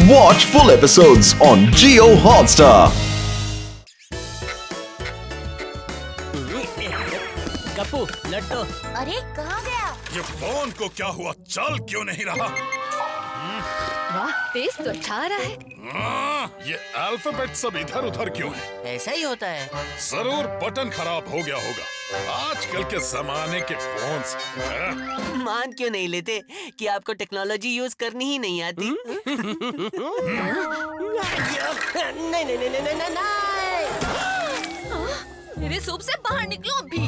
Watch full episodes on Jio Hotstar. Gappu लट्टू। अरे कहाँ गया? ये फोन को क्या हुआ, चल क्यों नहीं रहा? वाह, पेस तो अच्छा आ रहा है। ये अल्फाबेट सब इधर उधर क्यों है? ऐसा ही होता है। जरूर बटन खराब हो गया होगा। आजकल के जमाने के फोन्स। मान क्यों नहीं लेते कि आपको टेक्नोलॉजी यूज करनी ही नहीं आती? नहीं नहीं नहीं नहीं नहीं नहीं। मेरे सूप से बाहर निकलो अभी।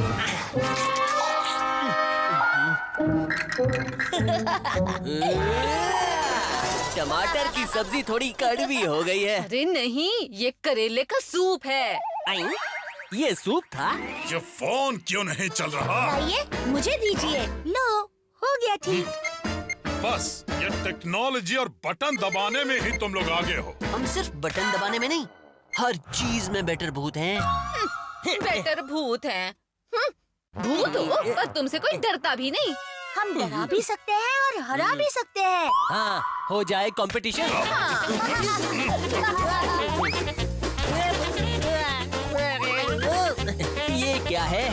टमाटर की सब्जी थोड़ी कड़वी हो गई है। अरे नहीं, ये करेले का सूप है। ये सूप था? ये फोन क्यों नहीं चल रहा? आइए, मुझे दीजिए। लो, हो गया ठीक। बस ये टेक्नोलॉजी और बटन दबाने में ही तुम लोग आगे हो। हम सिर्फ बटन दबाने में नहीं, हर चीज में बेटर भूत हैं। बेटर भूत हैं। भूत हो, पर तुमसे कोई डरता भी नहीं। हम डरा भी सकते हैं और हरा भी सकते हैं। हाँ, हो जाए कंपटीशन। ये क्या है?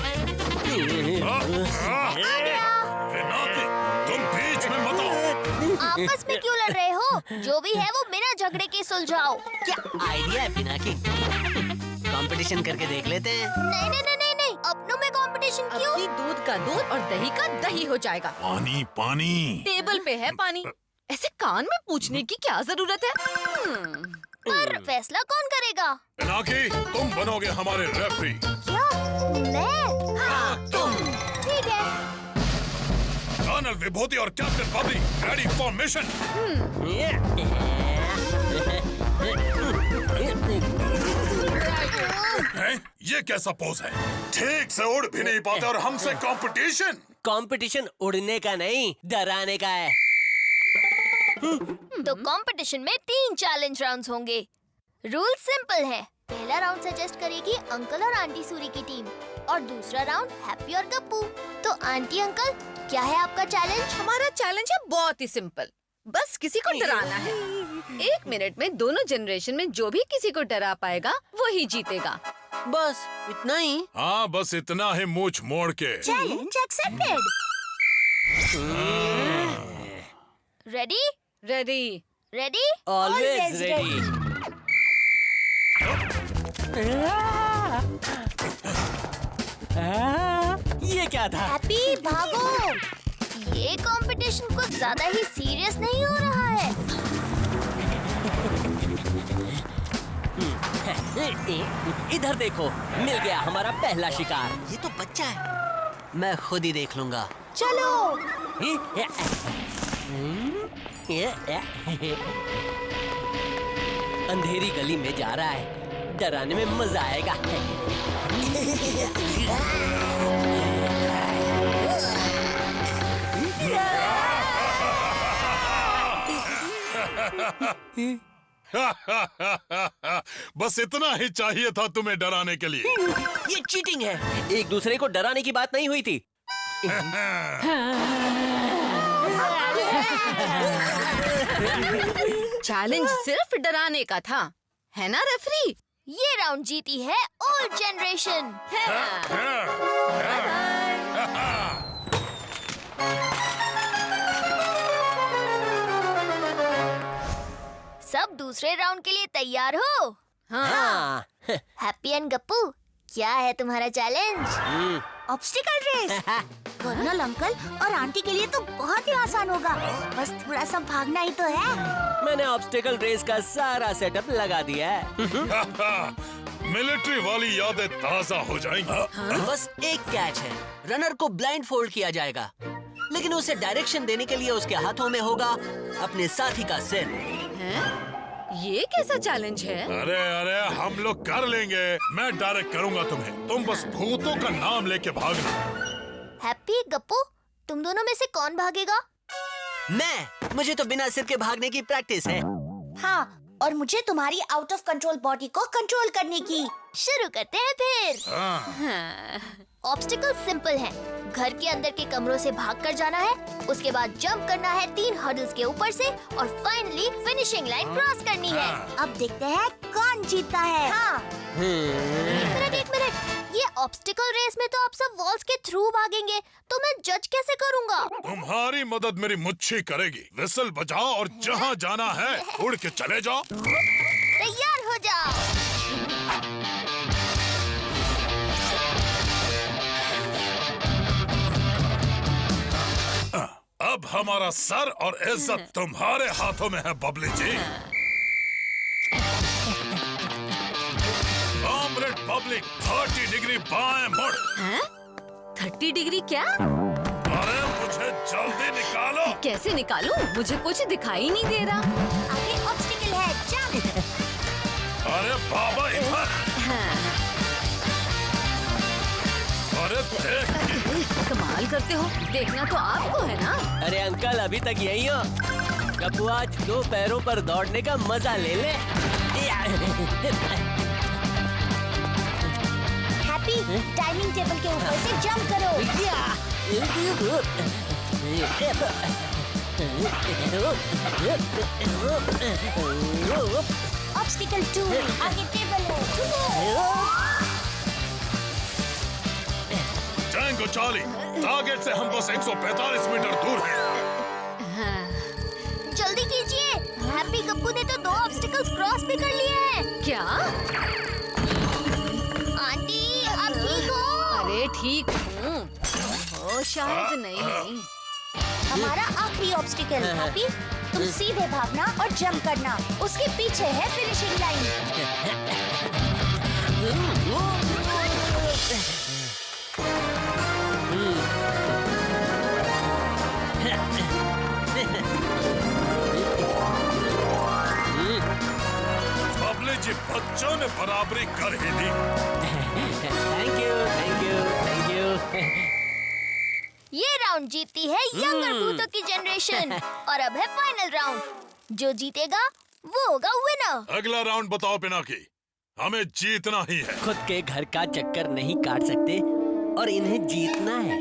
पिनाकी, तुम बीच में मत आओ। आपस में क्यों लड़ रहे हो? जो भी है वो बिना झगड़े के सुलझाओ। क्या आइडिया है पिनाकी? कंपटीशन करके देख लेते हैं। नहीं नहीं नहीं नहीं नहीं, अपनों में कंपटीशन क्यों? दूध का दूध और दही का दही हो जाएगा। पानी पानी। टेबल पे है पानी। ऐसे कान में पूछने की क्या जरूरत है? पर फैसला कौन करेगा? पिनाकी, तुम बनोगे हमारे रेफरी। क्या? मैं? हाँ, तुम। ठीक है। कर्नल विभूति और captain Babli ready for mission. ये कैसा पोज है? ठीक से उड़ भी नहीं पाते और हमसे कंपटीशन। कंपटीशन उड़ने का नहीं, डराने का है। तो कंपटीशन में 3 चैलेंज राउंड्स होंगे। रूल सिंपल है। पहला राउंड सजेस्ट करेगी अंकल और आंटी सूरी की टीम और दूसरा राउंड हैप्पी और गप्पू। तो आंटी अंकल, क्या है आपका चैलेंज? हमारा चैलेंज है बहुत ही सिंपल, बस किसी को डराना है। 1 मिनट में दोनों जनरेशन में जो भी किसी को डरा पाएगा वही जीतेगा। बस इतना ही? हाँ, बस इतना ही मूछ मोड़ के। Challenge accepted. Ready? Ready. Ready? Always ready. ये क्या था? हैप्पी भागो। ये कंपटीशन कुछ ज्यादा ही सीरियस नहीं हो रहा है। इधर देखो, मिल गया हमारा पहला शिकार। ये तो बच्चा है, मैं खुद ही देख लूंगा। चलो। अंधेरी गली में जा रहा है, डराने में मजा आएगा। बस इतना ही चाहिए था तुम्हें डराने के लिए। ये चीटिंग है। एक दूसरे को डराने की बात नहीं हुई थी। चैलेंज सिर्फ डराने का था, है ना रेफरी? ये राउंड जीती है ओल्ड जनरेशन। सब दूसरे राउंड के लिए तैयार हो? हाँ। हैप्पी एंड गप्पू, क्या है तुम्हारा challenge? Obstacle race. Colonel uncle और आंटी के लिए तो बहुत ही आसान होगा, बस थोड़ा सा भागना ही तो है। मैंने ऑब्स्टिकल रेस का सारा सेटअप लगा दिया है। मिलिट्री वाली यादें ताजा हो जाएंगी। बस एक कैच है, रनर को ब्लाइंड फोल्ड किया जाएगा, लेकिन उसे डायरेक्शन देने के लिए उसके हाथों में होगा अपने साथी का सिर। ये कैसा चैलेंज है? अरे अरे, हम लोग कर लेंगे। मैं डायरेक्ट करूंगा तुम्हें, तुम बस भूतों का नाम लेके भागना। हैप्पी गप्पू, तुम दोनों में से कौन भागेगा? मुझे तो बिना सिर के भागने की प्रैक्टिस है। हाँ, और मुझे तुम्हारी आउट ऑफ कंट्रोल बॉडी को कंट्रोल करने की। शुरू करते हैं फिर। हाँ। ऑब्स्टिकल सिंपल हैं। घर के अंदर के कमरों से भागकर जाना है, उसके बाद जंप करना है 3 हर्डल्स के ऊपर से और फाइनली फिनिशिंग लाइन क्रॉस करनी है। अब देखते हैं कौन जीतता है। हाँ। एक मिनट, ये ऑब्स्टिकल रेस में तो आप सब वॉल्स के थ्रू भागेंगे, तो मैं जज कैसे करूँगा? तुम्हारी मदद मेरी मुच्छी करेगी। विसल बजाओ और जहाँ जाना है उड़ के चले जाओ। तैयार हो जाओ। अब हमारा सर और इज्जत तुम्हारे हाथों में है बबली जी। कॉमरेड बबली 30 डिग्री बाएं मुड़। 30 डिग्री क्या? अरे मुझे जल्दी निकालो। कैसे निकालूं? मुझे कुछ दिखाई नहीं दे रहा। आगे ऑब्स्टिकल है, जंप। अरे बाबा इधर। अरे देख, कमाल करते हो, देखना तो आपको है ना। अरे अंकल अभी तक यही हो? गप्पू आज 2 पैरों पर दौड़ने का मजा ले ले। हैप्पी, डाइनिंग टेबल के ऊपर से जंप करो। ऑब्स्टिकल 2, आगे टेबल है। टैंगो चार्ली, टारगेट से हम बस 145 मीटर दूर हैं। जल्दी कीजिए, हैप्पी गप्पू ने तो 2 ऑब्स्टिकल्स क्रॉस भी कर लिए हैं। क्या? आंटी आप ठीक हो? अरे ठीक हूँ। ओ शायद नहीं। हमारा आखिरी ऑब्स्टिकल। हैप्पी, तुम सीधे भागना और जंप करना। उसके पीछे है फिनिशिंग लाइन। बबली जी बच्चों ने बराबरी कर ही दी। Thank you, thank you, thank you. ये राउंड जीतती है यंगर भूतों की जनरेशन और अब है फाइनल राउंड। जो जीतेगा वो होगा विनर। अगला राउंड बताओ पिनाकी, हमें जीतना ही है। खुद के घर का चक्कर नहीं काट सकते और इन्हें जीतना है।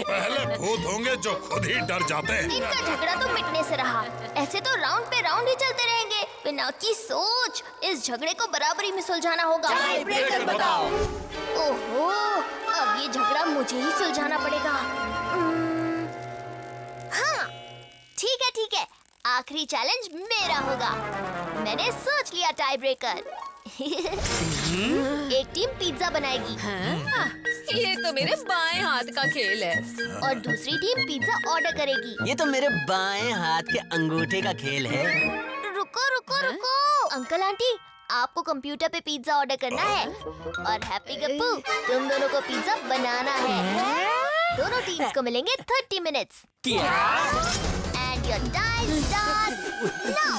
पहले भूत होंगे जो खुद ही डर जाते हैं। इनका झगड़ा तो मिटने से रहा, ऐसे तो राउंड पे राउंड ही चलते रहेंगे। पिनाकी सोच, इस झगड़े को बराबरी में सुलझाना होगा। टाई ब्रेकर बताओ। ओहो, अब ये झगड़ा मुझे ही सुलझाना पड़ेगा। हाँ, ठीक है, आखिरी चैलेंज मेरा होगा। मैंने सोच लिया टाई ब्रेकर। एक टीम पिज्जा बनाएगी। ये तो मेरे बाएं हाथ का खेल है। और दूसरी टीम पिज्जा ऑर्डर करेगी। ये तो मेरे बाएं हाथ के अंगूठे का खेल है। रुको अंकल आंटी, आपको कंप्यूटर पे पिज्जा ऑर्डर करना है और हैप्पी गप्पू तुम दोनों को पिज्जा बनाना है। दोनों टीम्स को मिलेंगे 30 minutes. And your time starts now.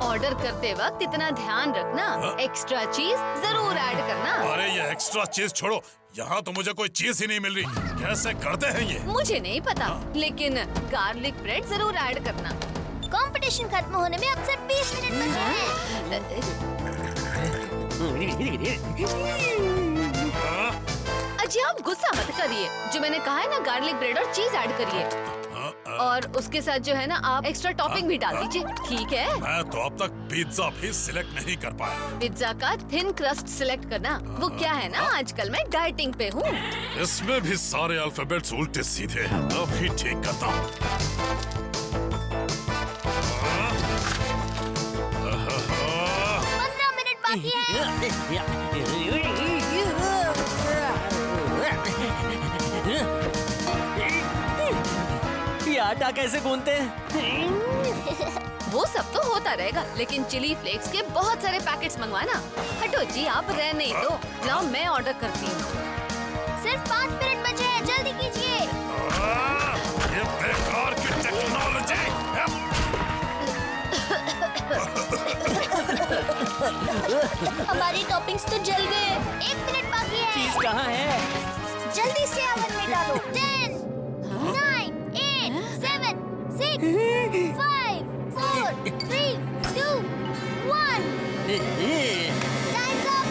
Order करते वक्त इतना ध्यान रखना, एक्स्ट्रा चीज जरूर ऐड करना। अरे ये एक्स्ट्रा चीज छोड़ो, यहाँ तो मुझे कोई चीज ही नहीं मिल रही। कैसे करते हैं ये? मुझे नहीं पता, लेकिन गार्लिक ब्रेड जरूर ऐड करना। कंपटीशन खत्म होने में अब सिर्फ 20 मिनट बचे हैं। अजी आप गुस्सा मत करिए, जो मैंने कहा है ना, गार्लिक ब्रेड और चीज ऐड करिए और उसके साथ जो है ना आप एक्स्ट्रा टॉपिंग भी डाल दीजिए, ठीक है? मैं तो अब तक पिज्जा भी सिलेक्ट नहीं कर पाया। पिज्जा का थिन क्रस्ट सिलेक्ट करना। वो क्या है ना, आजकल मैं डाइटिंग पे हूँ। इसमें भी सारे अल्फाबेट्स उल्टे सीधे हैं। अभी ठीक करता हूँ। 15 मिनट बाकी है। ये आटा कैसे गूंथते हैं? वो सब तो होता रहेगा, लेकिन चिली फ्लेक्स के बहुत सारे पैकेट्स मंगवाना। हटो जी, आप रहने ही दो। लाओ मैं ऑर्डर करती हूँ। सिर्फ 5 मिनट बचे हैं, जल्दी कीजिए। ये बेकार की टेक्नोलॉजी। हमारी टॉपिंग्स तो जल गए। 1 मिनट बाकी है। चीज कहाँ है? जल्दी से ओवन में डालो। 10, 9, 8, 7, 6, 5, 4, 3, 2, 1. Time's up.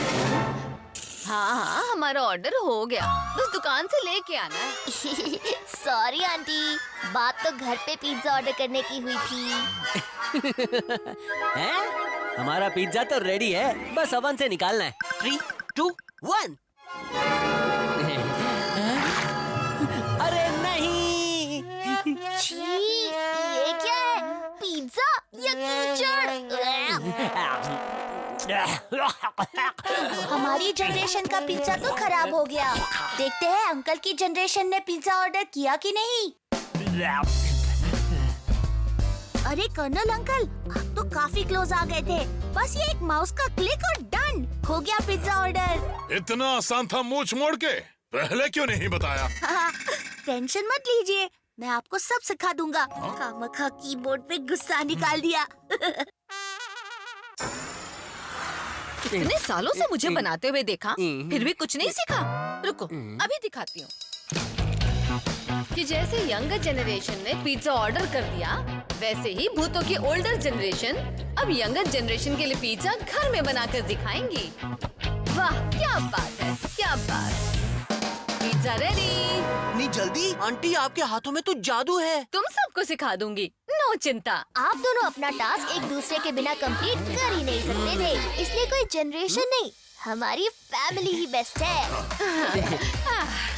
हाँ, हमारा ऑर्डर हो गया, बस दुकान से लेके आना है। सॉरी आंटी, बात तो घर पे पिज्जा ऑर्डर करने की हुई थी। हैं? हमारा पिज्जा तो रेडी है, बस ओवन से निकालना है। 3, 2, 1। अरे नहीं! छी, ये क्या है? पिज्जा या कीचड़? हमारी जनरेशन का पिज्जा तो खराब हो गया। देखते हैं अंकल की जनरेशन ने पिज्जा ऑर्डर किया कि नहीं। अरे कर्नल अंकल, आप तो काफी क्लोज आ गए थे। बस ये एक माउस का क्लिक और डन हो गया पिज्जा ऑर्डर। इतना आसान था मुंह मोड़ के, पहले क्यों नहीं बताया? टेंशन मत लीजिए, मैं आपको सब सिखा दूंगा। खामखा कीबोर्ड पे गुस्सा निकाल दिया। इतने सालों से मुझे बनाते हुए देखा, फिर भी कुछ नहीं सीखा। रुको, अभी दिखाती हूँ कि जैसे यंगर जनरेशन ने पिज्जा ऑर्डर कर दिया, वैसे ही भूतों की ओल्डर जनरेशन अब यंगर जनरेशन के लिए पिज्जा घर में बनाकर दिखाएंगी। वाह, क्या बात है, क्या बात। Pizza ready. इतनी जल्दी? आंटी, आपके हाथों में तो जादू है। तुम सबको सिखा दूंगी, नो चिंता। आप दोनों अपना टास्क एक दूसरे के बिना कंप्लीट कर ही नहीं सकते थे, इसलिए कोई जनरेशन नहीं, हमारी फैमिली ही बेस्ट है।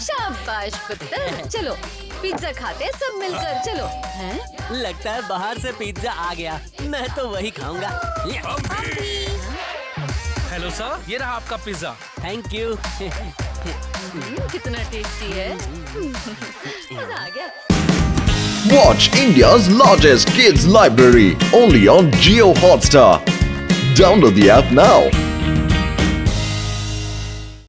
शाबाश पुत्र। चलो पिज्जा खाते सब मिलकर, चलो। हैं? लगता है बाहर से पिज्जा आ गया, मैं तो वही खाऊंगा। हेलो सर, ये रहा आपका पिज्जा। Thank you. कितना टेस्टी है। मजा आ गया। Watch India's largest kids library only on Jio Hotstar. Download the app now.